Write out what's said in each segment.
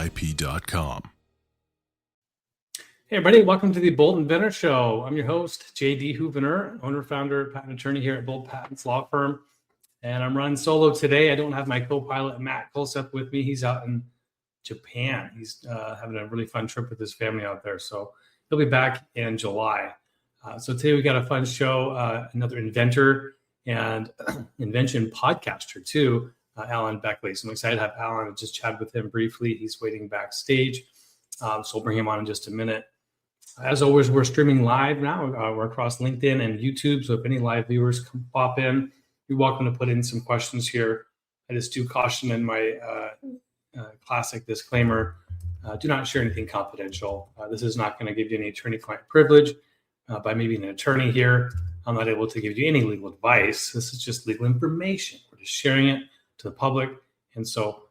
inventorsip.com. Hey everybody, welcome to the Bold Inventor Show. I'm your host, JD Houvener, owner, founder, patent attorney here at Bold Patents Law Firm. And I'm running solo today. I don't have my co-pilot, Matt Colsep, with me. He's out in Japan. He's having a really fun trip with his family out there. So he'll be back in July. So today we got a fun show, another inventor and invention podcaster too, Alan Beckley. So I'm excited to have Alan. I just chatted with him briefly. He's waiting backstage. So we'll bring him on in just a minute. As always, we're streaming live now. We're across LinkedIn and YouTube. So if any live viewers come pop in, you're welcome to put in some questions here. I just do caution in my classic disclaimer. Do not share anything confidential. This is not going to give you any attorney-client privilege. By me being an attorney here, I'm not able to give you any legal advice. This is just legal information. We're just sharing it to the public. And so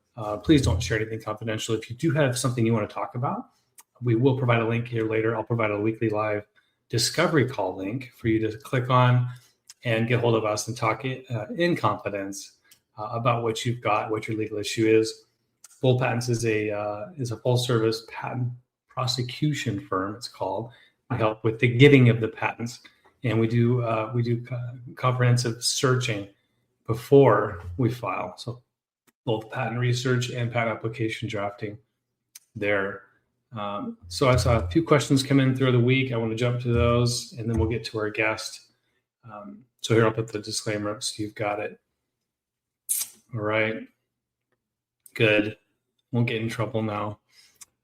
please don't share anything confidential. If you do have something you want to talk about, we will provide a link here later. I'll provide a weekly live discovery call link for you to click on and get hold of us and talk in confidence about what you've got, what your legal issue is. Bold Patents is a full-service patent prosecution firm. It's called. We help with the getting of the patents, and we do comprehensive searching before we file. So both patent research and patent application drafting there. So I saw a few questions come in through the week. I want to jump to those, and then we'll get to our guest. So here I'll put the disclaimer up so you've got it. All right. Good. Won't get in trouble now.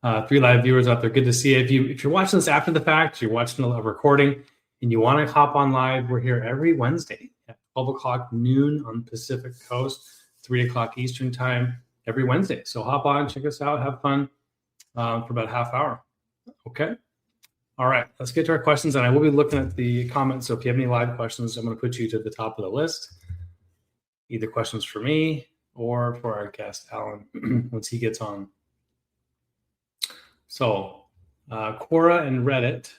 3 live viewers out there. Good to see you. If you're watching this after the fact, you're watching a recording, and you want to hop on live, we're here every Wednesday at 12 o'clock noon on Pacific Coast, 3 o'clock Eastern time every Wednesday. So hop on, check us out, have fun for about a half hour. Okay. All right. Let's get to our questions, and I will be looking at the comments. So if you have any live questions, I'm going to put you to the top of the list. Either questions for me or for our guest, Alan, once he gets on. So Quora and Reddit,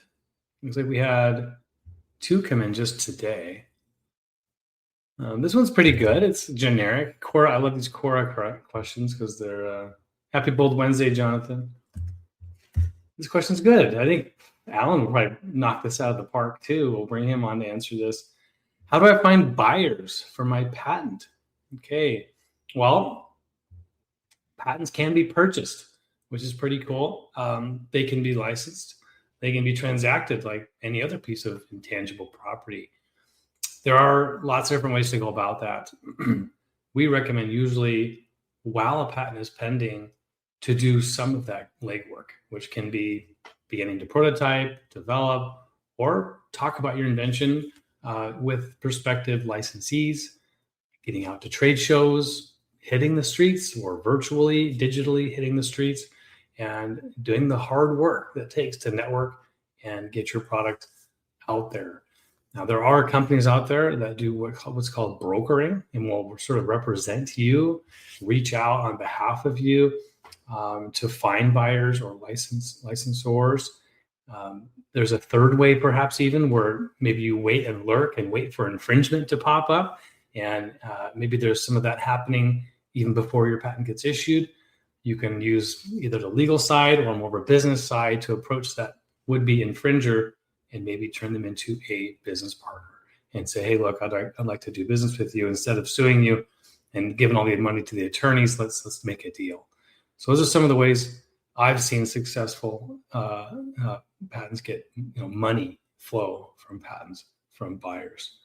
looks like we had 2 come in just today. This one's pretty good. It's generic. Quora, I love these Quora questions because they're happy Bold Wednesday, Jonathan. This question's good. I think Alan will probably knock this out of the park too. We'll bring him on to answer this. How do I find buyers for my patent? Okay, well, patents can be purchased, which is pretty cool. They can be licensed. They can be transacted like any other piece of intangible property. There are lots of different ways to go about that. We recommend usually while a patent is pending to do some of that legwork, which can be beginning to prototype, develop, or talk about your invention with prospective licensees, getting out to trade shows, hitting the streets or virtually, digitally hitting the streets, and doing the hard work that it takes to network and get your product out there. Now, there are companies out there that do what's called brokering and will sort of represent you, reach out on behalf of you to find buyers or licensors. There's a third way, perhaps even, where maybe you wait and lurk and wait for infringement to pop up. And maybe there's some of that happening even before your patent gets issued. You can use either the legal side or more of a business side to approach that would-be infringer and maybe turn them into a business partner and say, hey, look, I'd like to do business with you. Instead of suing you and giving all the money to the attorneys, let's make a deal. So those are some of the ways I've seen successful patents get money flow from patents from buyers.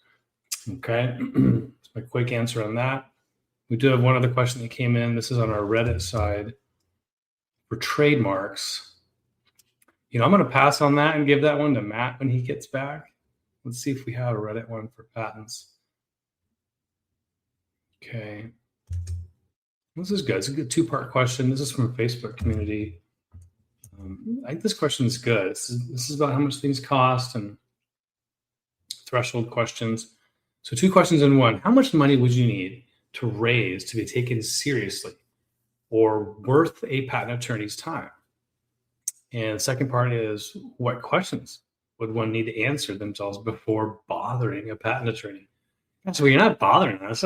Okay, that's my quick answer on that. We do have one other question that came in. This is on our Reddit side for trademarks. I'm going to pass on that and give that one to Matt when he gets back. Let's see if we have a Reddit one for patents. Okay. This is good. It's a good 2-part question. This is from a Facebook community. I think this question is good. This is about how much things cost and threshold questions. So 2 questions in one. How much money would you need to raise to be taken seriously or worth a patent attorney's time? And the second part is, what questions would one need to answer themselves before bothering a patent attorney? So you're not bothering us.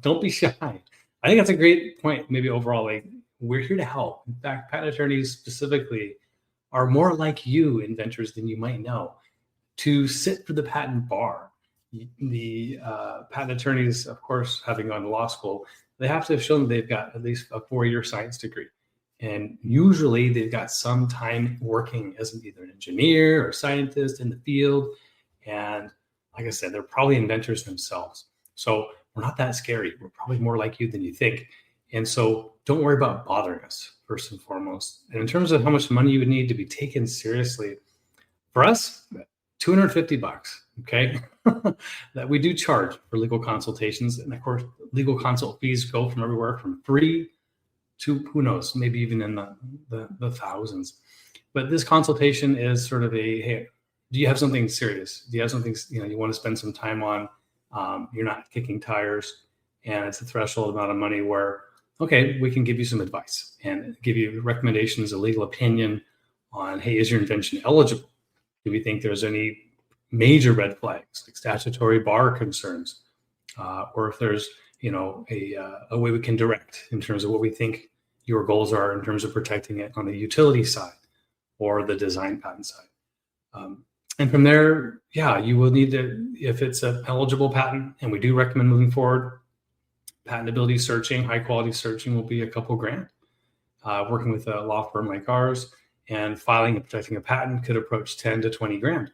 Don't be shy. I think that's a great point. Maybe overall, like, we're here to help. In fact, patent attorneys specifically are more like you inventors than you might know to sit for the patent bar. The patent attorneys, of course, having gone to law school, they have to have shown they've got at least a 4-year science degree. And usually they've got some time working as either an engineer or scientist in the field. And like I said, they're probably inventors themselves. So we're not that scary. We're probably more like you than you think. And so don't worry about bothering us, first and foremost. And in terms of how much money you would need to be taken seriously, for us, $250, okay? That we do charge for legal consultations. And of course, legal consult fees go from everywhere from free to, who knows, maybe even in the thousands. But this consultation is sort of a, hey, do you have something serious? Do you have something you want to spend some time on? You're not kicking tires, and it's a threshold amount of money where, okay, we can give you some advice and give you recommendations, a legal opinion on, hey, is your invention eligible? Do we think there's any major red flags like statutory bar concerns, or if there's a way we can direct in terms of what we think your goals are in terms of protecting it on the utility side or the design patent side. And from there, you will need to, if it's an eligible patent, and we do recommend moving forward, patentability searching, high quality searching will be a couple grand. Working with a law firm like ours and filing and protecting a patent could approach 10 to 20 grand.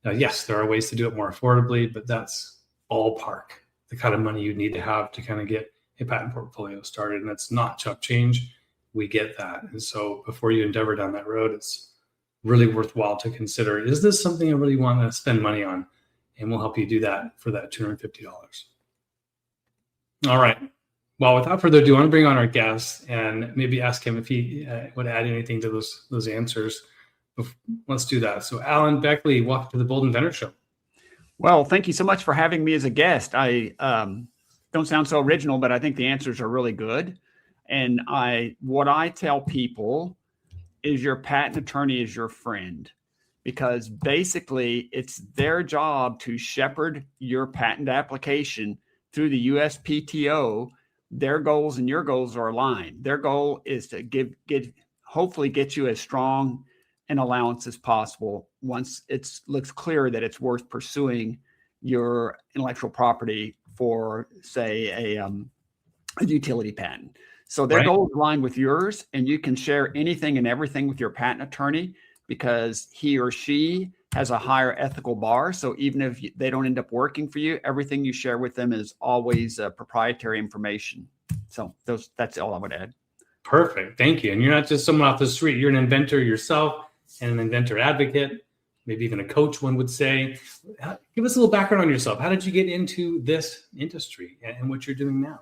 Now, yes, there are ways to do it more affordably, but that's ballpark, the kind of money you need to have to kind of get a patent portfolio started. And it's not chump change. We get that. And so before you endeavor down that road, it's really worthwhile to consider, is this something I really want to spend money on? And we'll help you do that for that $250. All right. Well, without further ado, I want to bring on our guest and maybe ask him if he would add anything to those answers. Let's do that. So Alan Beckley, welcome to the Bold Inventor Show. Well, thank you so much for having me as a guest. I don't sound so original, but I think the answers are really good. And what I tell people is your patent attorney is your friend, because basically it's their job to shepherd your patent application through the USPTO. Their goals and your goals are aligned. Their goal is to hopefully get you as strong an allowance as possible once it looks clear that it's worth pursuing your intellectual property for, say, a utility patent. So their goals align with yours, and you can share anything and everything with your patent attorney because he or she has a higher ethical bar. So even if they don't end up working for you, everything you share with them is always proprietary information. So that's all I would add. Perfect. Thank you. And you're not just someone off the street. You're an inventor yourself and an inventor advocate, maybe even a coach, one would say. Give us a little background on yourself. How did you get into this industry and what you're doing now?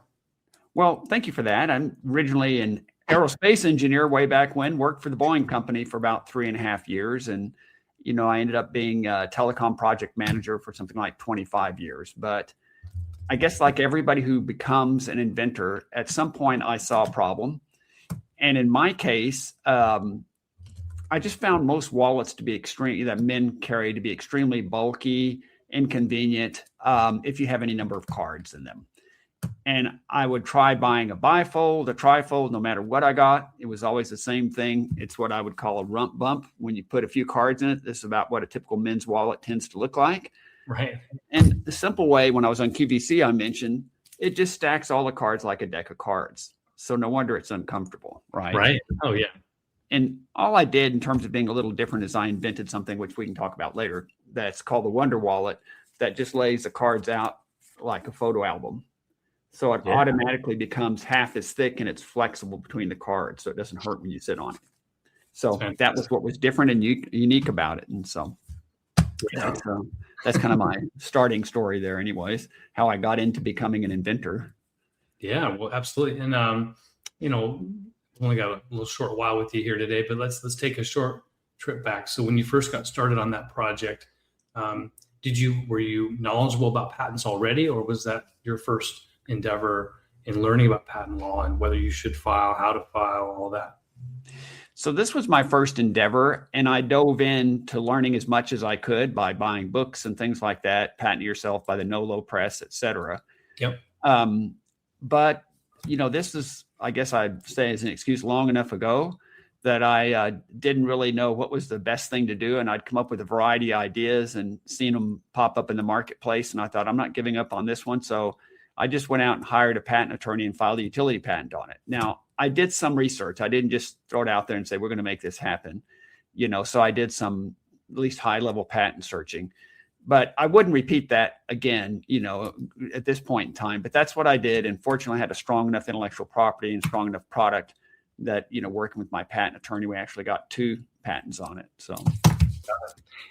Well, thank you for that. I'm originally an aerospace engineer way back when, worked for the Boeing company for about 3.5 years. And, I ended up being a telecom project manager for something like 25 years. But I guess like everybody who becomes an inventor, at some point I saw a problem. And in my case, I just found most wallets to be that men carry to be extremely bulky, inconvenient, if you have any number of cards in them. And I would try buying a bifold, a trifold, no matter what I got. It was always the same thing. It's what I would call a rump bump. When you put a few cards in it, this is about what a typical men's wallet tends to look like. Right. And the simple way, when I was on QVC, I mentioned, it just stacks all the cards like a deck of cards. So no wonder it's uncomfortable, right? Right. Oh, yeah. And all I did in terms of being a little different is I invented something which we can talk about later that's called the Wonder Wallet that just lays the cards out like a photo album. So it automatically becomes half as thick and it's flexible between the cards, so it doesn't hurt when you sit on it. So that was what was different and unique about it. And so that's kind of my starting story there anyways, how I got into becoming an inventor. Yeah, well, absolutely. And, only got a little short while with you here today, but let's take a short trip back. So when you first got started on that project, were you knowledgeable about patents already, or was that your first endeavor in learning about patent law and whether you should file, how to file, all that? So this was my first endeavor, and I dove into learning as much as I could by buying books and things like that, Patent Yourself by the Nolo Press, et cetera. Yep. But this is, I guess I'd say, is an excuse long enough ago that I didn't really know what was the best thing to do. And I'd come up with a variety of ideas and seen them pop up in the marketplace. And I thought, I'm not giving up on this one. So I just went out and hired a patent attorney and filed a utility patent on it. Now, I did some research. I didn't just throw it out there and say, we're going to make this happen. So I did some at least high level patent searching, but I wouldn't repeat that again, at this point in time. But that's what I did. And fortunately, I had a strong enough intellectual property and strong enough product that, working with my patent attorney, we actually got 2 patents on it. So,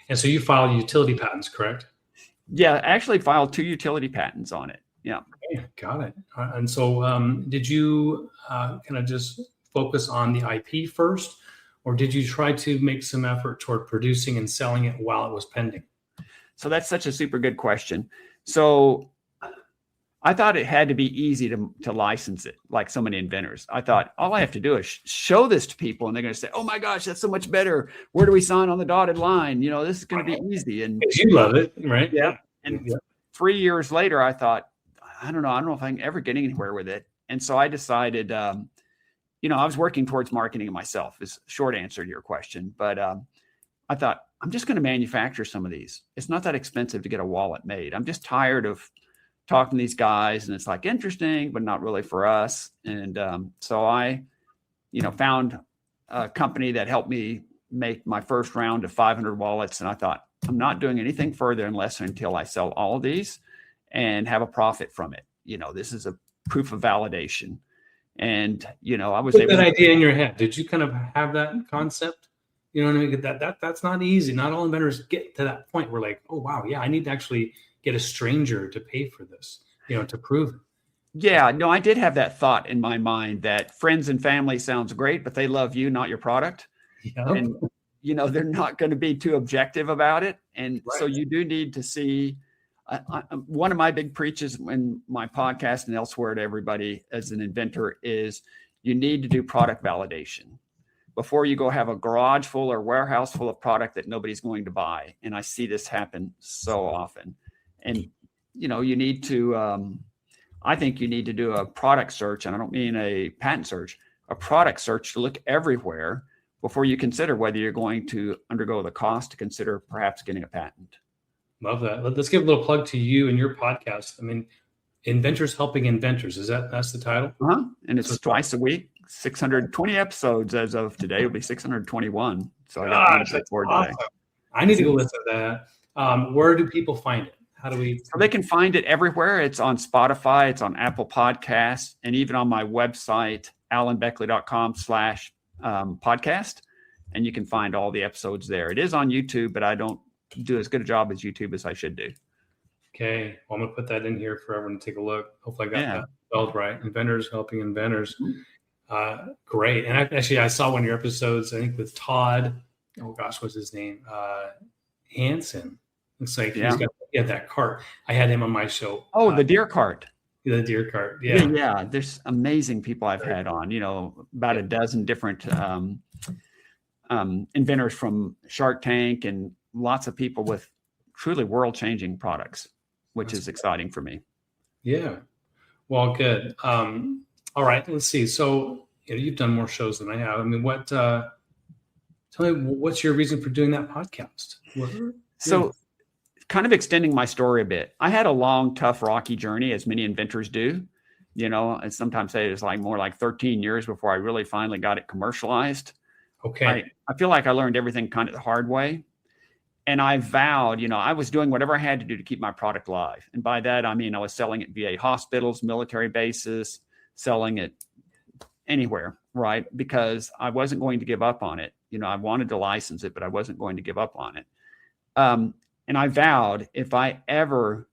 and so you file utility patents, correct? Yeah, I actually filed 2 utility patents on it. Yeah. Okay, got it. And so did you kind of just focus on the IP first, or did you try to make some effort toward producing and selling it while it was pending? So that's such a super good question. So I thought it had to be easy to license it, like so many inventors. I thought all I have to do is show this to people, and they're going to say, "Oh my gosh, that's so much better. Where do we sign on the dotted line? This is going to be easy." And you love it, right? Yeah. And 3 years later, I thought, I don't know if I can ever get anywhere with it. And so I decided, I was working towards marketing it myself, is a short answer to your question. But I thought, I'm just going to manufacture some of these. It's not that expensive to get a wallet made. I'm just tired of talking to these guys, and it's like interesting, but not really for us. And so I, found a company that helped me make my first round of 500 wallets. And I thought, I'm not doing anything further until I sell all of these and have a profit from it. This is a proof of validation. And, I was able that idea in your head. Did you kind of have that concept? You know what I mean? That's not easy. Not all inventors get to that point where like, oh, wow, yeah, I need to actually get a stranger to pay for this, to prove it. Yeah, no, I did have that thought in my mind that friends and family sounds great, but they love you, not your product. Yep. And, they're not going to be too objective about it. And Right. So you do need to see, one of my big preaches in my podcast and elsewhere to everybody as an inventor is you need to do product validation before you go have a garage full or warehouse full of product that nobody's going to buy. And I see this happen so often. And, you need to, I think you need to do a product search, and I don't mean a patent search, a product search to look everywhere before you consider whether you're going to undergo the cost to consider perhaps getting a patent. Love that. Let's give a little plug to you and your podcast. I mean, Inventors Helping Inventors. That's the title? Uh-huh. And it's twice a week, 620 episodes as of today. It'll be 621. So I got to look forward to that. I need to go listen to that. Where do people find it? How do we? So they can find it everywhere. It's on Spotify. It's on Apple Podcasts, and even on my website, alanbeckley.com/podcast. And you can find all the episodes there. It is on YouTube, but I don't do as good a job as YouTube as I should do. Okay. Well, I'm going to put that in here for everyone to take a look. Hopefully I got that spelled right. Inventors Helping Inventors. Great. And I saw one of your episodes, I think with Todd. Oh gosh, what's his name? Hansen. Looks like he had that cart. I had him on my show. Oh, the deer cart. The deer cart. Yeah. Yeah. There's amazing people I've had on, about a dozen different inventors from Shark Tank and lots of people with truly world-changing products, which is exciting for me. Yeah. Well, good. All right. Let's see. So you've done more shows than I have. I mean, tell me, what's your reason for doing that podcast? So kind of extending my story a bit. I had a long, tough, rocky journey, as many inventors do. I sometimes say it's more like 13 years before I really finally got it commercialized. Okay. I feel like I learned everything kind of the hard way. And I vowed, I was doing whatever I had to do to keep my product live. And by that, I mean, I was selling it VA hospitals, military bases, selling it anywhere, right? Because I wasn't going to give up on it. I wanted to license it, but I wasn't going to give up on it. And I vowed, if I ever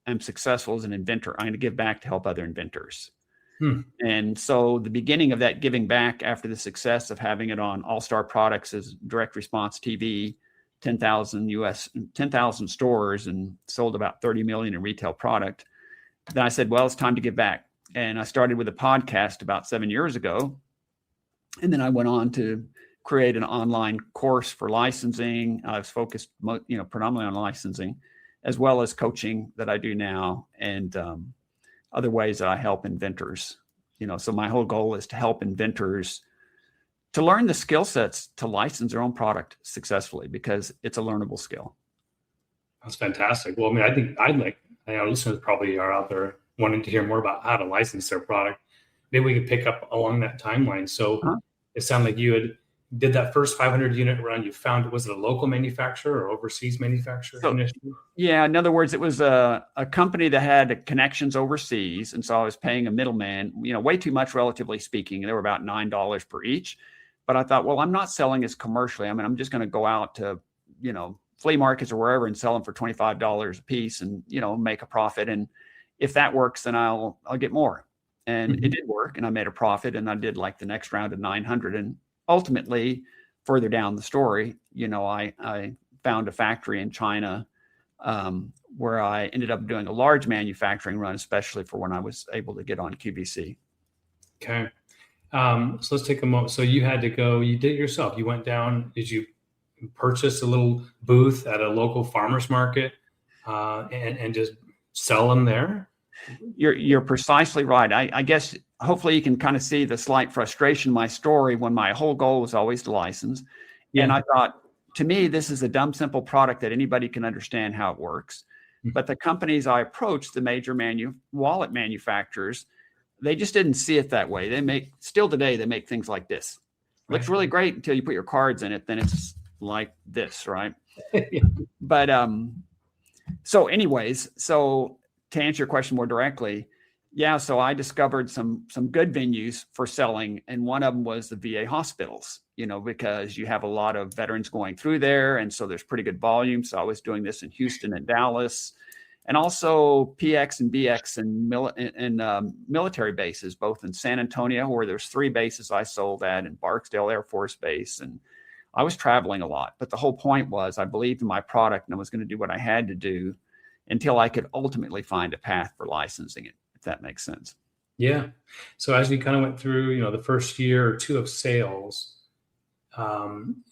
am successful as an inventor, I'm going to give back to help other inventors. And so the beginning of that giving back after the success of having it on All-Star Products as direct response TV, 10,000 stores and sold about 30 million in retail product. Then I said, well, it's time to give back. And I started with a podcast about 7 years ago. And then I went on to create an online course for licensing. I was focused, predominantly on licensing, as well as coaching that I do now, and other ways that I help inventors, So my whole goal is to help inventors to learn the skill sets to license their own product successfully, because it's a learnable skill. That's fantastic. Well, I mean, I think our listeners probably are out there wanting to hear more about how to license their product. Maybe we could pick up along that timeline. So It sounded like you did that first 500 unit run. You found, was it a local manufacturer or overseas manufacturer initially? Yeah. In other words, it was a company that had connections overseas. And so I was paying a middleman, way too much, relatively speaking. They were about $9 per each. But I thought, well, I'm not selling this commercially. I mean, I'm just going to go out to, flea markets or wherever and sell them for $25 a piece and, make a profit. And if that works, then I'll get more. And it did work. And I made a profit, and I did like the next round of 900. And ultimately, further down the story, I found a factory in China where I ended up doing a large manufacturing run, especially for when I was able to get on QVC. Okay. So let's take a moment. So you had to go, you did it yourself. You went down, did you purchase a little booth at a local farmer's market and just sell them there? You're precisely right. I guess hopefully you can kind of see the slight frustration in my story when my whole goal was always to license. Yeah. And I thought, to me, this is a dumb, simple product that anybody can understand how it works. But the companies I approached, the major wallet manufacturers, they just didn't see it that way. Still today, they make things like this. Looks really great until you put your cards in it. Then it's like this, right? But so anyways, to answer your question more directly, so I discovered some good venues for selling, and one of them was the VA hospitals, because you have a lot of veterans going through there, and so there's pretty good volume. So I was doing this in Houston and Dallas, and also PX and BX and military bases, both in San Antonio, where there's 3 bases I sold at, and Barksdale Air Force Base, and I was traveling a lot. But the whole point was I believed in my product, and I was going to do what I had to do until I could ultimately find a path for licensing it, if that makes sense. Yeah. So as you kind of went through, the first year or two of sales,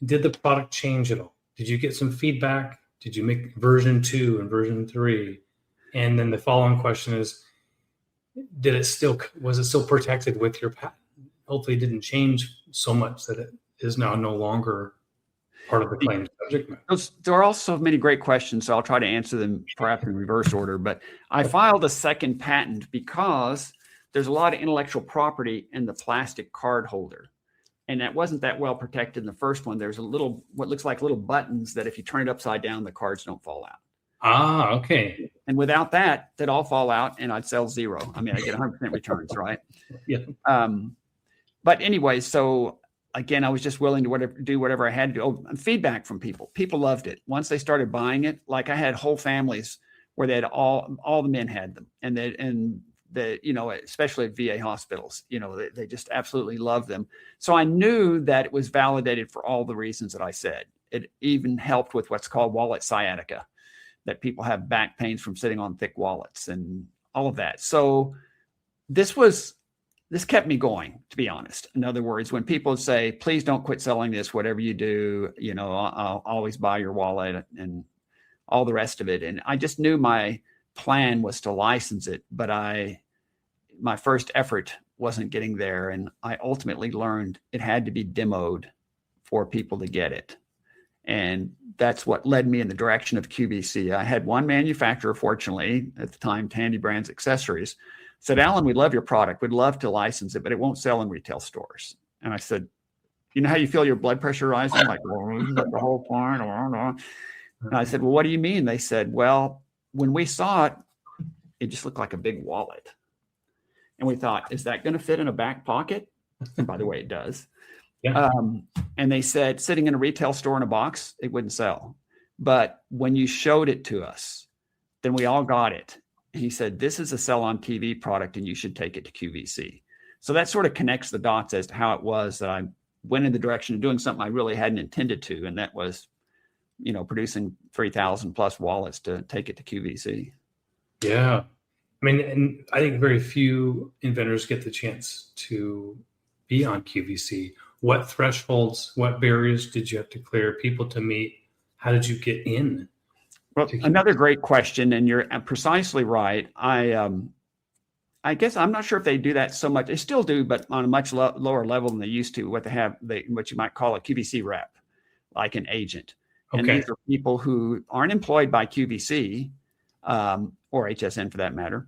did the product change at all? Did you get some feedback? Did you make version 2 and version 3? And then the following question is, was it still protected with your patent? Hopefully it didn't change so much that it is now no longer part of the claim subject matter. There are also many great questions, so I'll try to answer them perhaps in reverse order. But I filed a second patent because there's a lot of intellectual property in the plastic card holder, and that wasn't that well protected in the first one. There's what looks like little buttons that if you turn it upside down, the cards don't fall out. Ah, okay. And without that, they'd all fall out, and I'd sell 0. I mean, I get 100% returns, right? Yeah. But anyway, so again, I was just willing to do whatever I had to do. Oh, and feedback from people. People loved it. Once they started buying it, like I had whole families where they had all the men had them, and especially at VA hospitals, they just absolutely loved them. So I knew that it was validated for all the reasons that I said. It even helped with what's called wallet sciatica, that people have back pains from sitting on thick wallets and all of that. So this kept me going, to be honest. In other words, when people say, please don't quit selling this, whatever you do, I'll always buy your wallet and all the rest of it. And I just knew my plan was to license it, but my first effort wasn't getting there. And I ultimately learned it had to be demoed for people to get it. And that's what led me in the direction of QVC. I had one manufacturer, fortunately, at the time, Tandy Brands Accessories, said, Alan, we love your product. We'd love to license it, but it won't sell in retail stores. And I said, you know how you feel your blood pressure rising? Like, well, isn't that the whole point? And I said, well, what do you mean? They said, well, when we saw it, it just looked like a big wallet. And we thought, is that going to fit in a back pocket? And by the way, it does. Yeah. And they said, sitting in a retail store in a box, it wouldn't sell. But when you showed it to us, then we all got it. And he said, this is a sell on TV product and you should take it to QVC. So that sort of connects the dots as to how it was that I went in the direction of doing something I really hadn't intended to. And that was, producing 3,000 plus wallets to take it to QVC. Yeah. I mean, and I think very few inventors get the chance to be on QVC. What thresholds, what barriers did you have to clear, people to meet? How did you get in? Well, another great question, and you're precisely right. I guess I'm not sure if they do that so much. They still do, but on a much lower level than they used to. What you might call a QVC rep, like an agent. And Okay. these are people who aren't employed by QVC or HSN for that matter,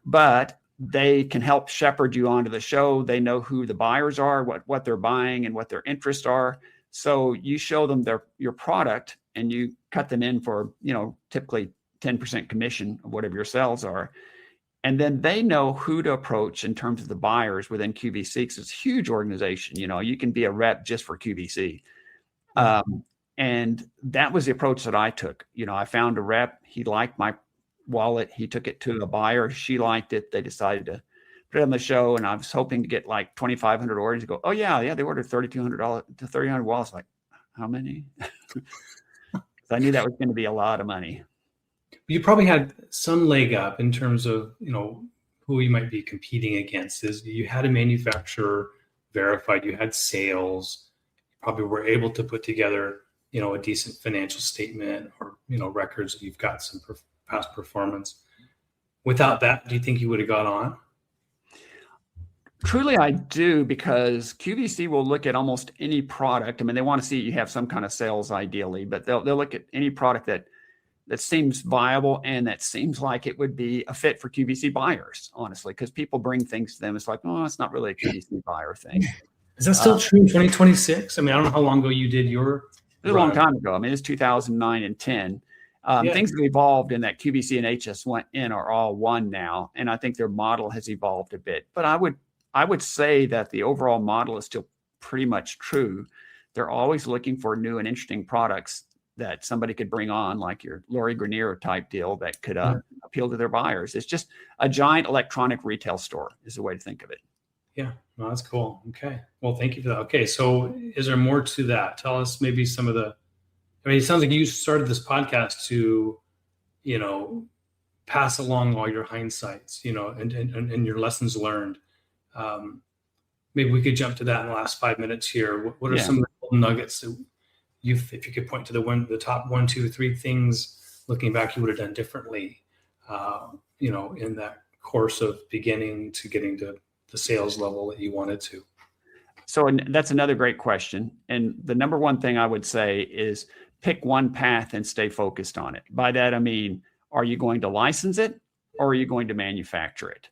but they can help shepherd you onto the show. They know who the buyers are, what they're buying, and what their interests are. So you show them your product, and you cut them in for typically 10% commission of whatever your sales are. And then they know who to approach in terms of the buyers within QVC, because it's a huge organization. You can be a rep just for QVC. And that was the approach that I took. I found a rep. He liked my wallet. He took it to a buyer. She liked it. They decided to put it on the show. And I was hoping to get like 2,500 orders. Go, oh, yeah, they ordered $3,200 to 300 wallets. Like, how many? I knew that was going to be a lot of money. You probably had some leg up in terms of, who you might be competing against. Is you had a manufacturer verified, you had sales, you probably were able to put together, a decent financial statement or, records that you've got some past performance. Without that, do you think you would have got on? Truly, I do, because QVC will look at almost any product. I mean, they want to see you have some kind of sales ideally, but they'll look at any product that seems viable and that seems like it would be a fit for QVC buyers, honestly, because people bring things to them. It's like, oh, it's not really a QVC buyer thing. Is that still true in 2026? I mean, I don't know how long ago you did your... It was a long time ago. I mean, it's 2009 and 10. Things have evolved in that QVC and HSN are all one now. And I think their model has evolved a bit. But I would say that the overall model is still pretty much true. They're always looking for new and interesting products that somebody could bring on, like your Lori Grenier type deal that could appeal to their buyers. It's just a giant electronic retail store is the way to think of it. Yeah, no, that's cool. Okay. Well, thank you for that. Okay. So is there more to that? Tell us maybe some of it sounds like you started this podcast to, pass along all your hindsights, and your lessons learned. Maybe we could jump to that in the last 5 minutes here. What are some of the nuggets that if you could point to the top 1, 2, 3 things looking back you would have done differently, in that course of beginning to getting to the sales level that you wanted to? So that's another great question. And the number one thing I would say is pick one path and stay focused on it. By that, I mean, are you going to license it or are you going to manufacture it?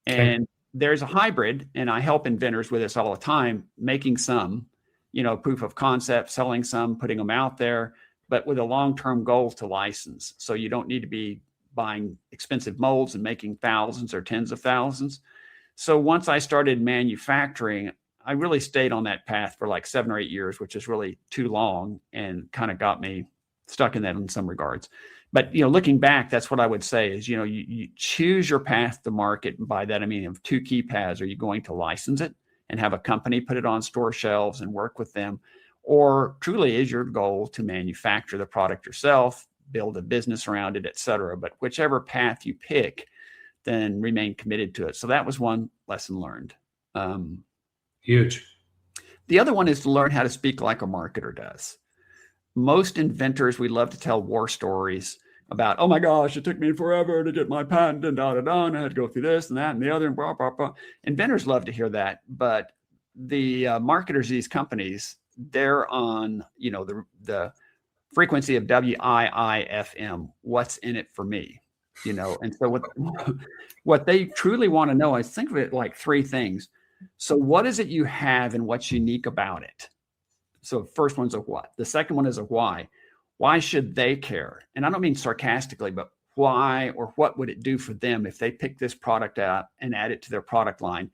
Okay. And there's a hybrid, and I help inventors with this all the time, making some, proof of concept, selling some, putting them out there, but with a long-term goal to license. So you don't need to be buying expensive molds and making thousands or tens of thousands. So once I started manufacturing, I really stayed on that path for like 7 or 8 years, which is really too long and kind of got me stuck in that in some regards. But, looking back, that's what I would say is, you choose your path to market. And by that, I mean, you have 2 key paths. Are you going to license it and have a company put it on store shelves and work with them? Or truly is your goal to manufacture the product yourself, build a business around it, et cetera? But whichever path you pick, then remain committed to it. So that was one lesson learned. Huge. The other one is to learn how to speak like a marketer does. Most inventors, we love to tell war stories about, oh my gosh, it took me forever to get my patent and and I had to go through this and that and the other and blah, blah, blah. Inventors love to hear that. But the marketers of these companies, they're on, the frequency of WIIFM, what's in it for me? And so what they truly want to know is, think of it like 3 things. So what is it you have and what's unique about it? So first one's a what. The second one is a why. Why should they care? And I don't mean sarcastically, but why or what would it do for them if they pick this product out and add it to their product line?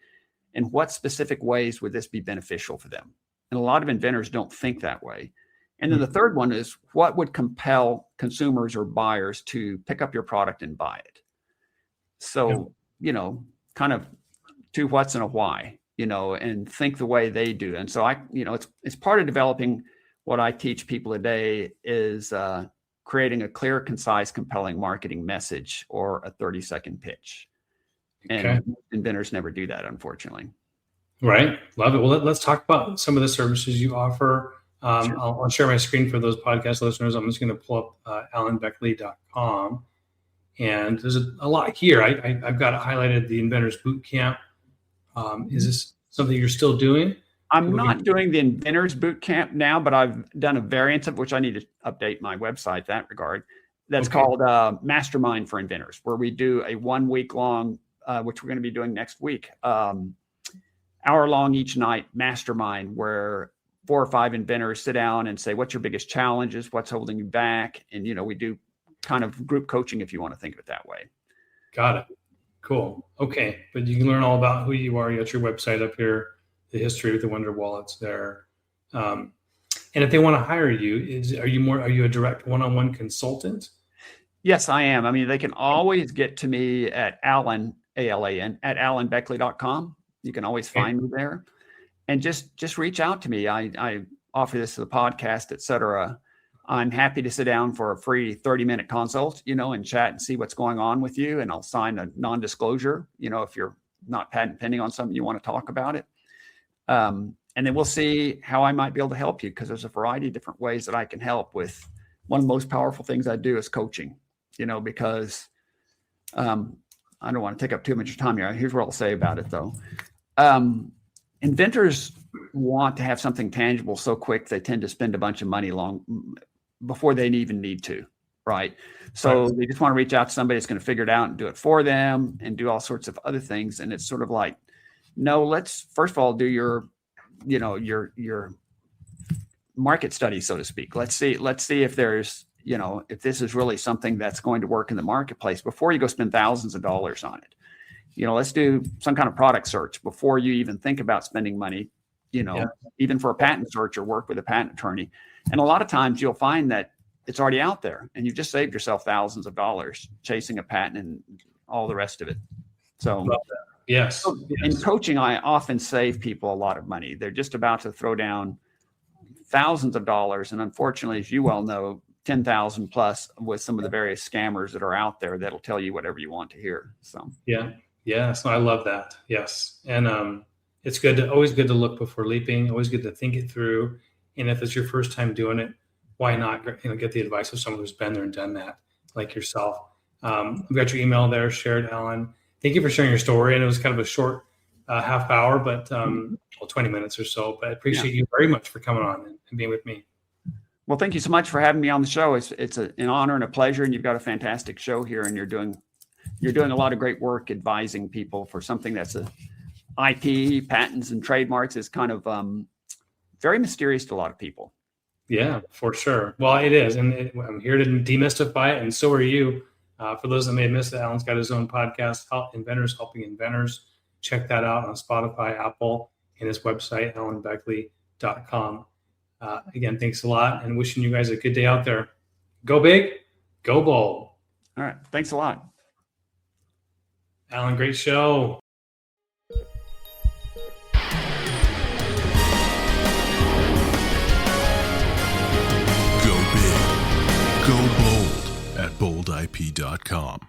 And what specific ways would this be beneficial for them? And a lot of inventors don't think that way. And then the third one is, what would compel consumers or buyers to pick up your product and buy it? So, kind of 2 whats and a why, and think the way they do. And so it's part of developing what I teach people today is creating a clear, concise, compelling marketing message or a 30-second pitch. And inventors never do that, unfortunately. Right. Love it. Well, let's talk about some of the services you offer. Sure. I'll share my screen for those podcast listeners. I'm just going to pull up alanbeckley.com. And there's a lot here. I've got it highlighted, the Inventors Boot Camp. Is this something you're still doing? I'm not doing the Inventors Boot Camp now, but I've done a variant of which I need to update my website in that regard. That's called Mastermind for Inventors, where we do a 1 week long, which we're going to be doing next week, hour long each night mastermind, where 4 or 5 inventors sit down and say, what's your biggest challenges? What's holding you back? And, we do kind of group coaching, if you want to think of it that way. Got it. Cool. Okay. But you can learn all about who you are. You got your website up here, the history of the Wonder Wallets there. And if they want to hire you, are you a direct one-on-one consultant? Yes, I am. I mean, they can always get to me at Alan, ALAN, at alanbeckley.com. You can always find me there. And just reach out to me. I offer this to the podcast, et cetera. I'm happy to sit down for a free 30-minute consult, and chat and see what's going on with you. And I'll sign a non-disclosure, if you're not patent pending on something you want to talk about it. And then we'll see how I might be able to help you, because there's a variety of different ways that I can help with. One of the most powerful things I do is coaching, because I don't want to take up too much time here. Here's what I'll say about it, though. Inventors want to have something tangible so quick, they tend to spend a bunch of money long before they even need to, right? So they just want to reach out to somebody that's going to figure it out and do it for them and do all sorts of other things. And it's sort of like, no, let's first of all do your market study, so to speak. Let's see if there's, if this is really something that's going to work in the marketplace before you go spend thousands of dollars on it. Let's do some kind of product search before you even think about spending money, even for a patent search or work with a patent attorney. And a lot of times you'll find that it's already out there and you've just saved yourself thousands of dollars chasing a patent and all the rest of it. So yes. In coaching, I often save people a lot of money. They're just about to throw down thousands of dollars. And unfortunately, as you well know, 10,000 plus with some of the various scammers that are out there that'll tell you whatever you want to hear. So, Yes. I love that. Yes. And, it's always good to look before leaping, always good to think it through. And if it's your first time doing it, why not get the advice of someone who's been there and done that, like yourself. I've got your email there, shared, Alan. Thank you for sharing your story. And it was kind of a short half hour, but 20 minutes or so. But I appreciate you very much for coming on and being with me. Well, thank you so much for having me on the show. It's an honor and a pleasure. And you've got a fantastic show here, and you're doing a lot of great work advising people for something that's a IP, patents, and trademarks is kind of very mysterious to a lot of people. Yeah, for sure. Well, it is. And I'm here to demystify it. And so are you. For those that may have missed it, Alan's got his own podcast, Inventors Helping Inventors. Check that out on Spotify, Apple, and his website, alanbeckley.com. Again, thanks a lot, and wishing you guys a good day out there. Go big, go bold. All right. Thanks a lot. Alan, great show. Go big, go bold at boldip.com.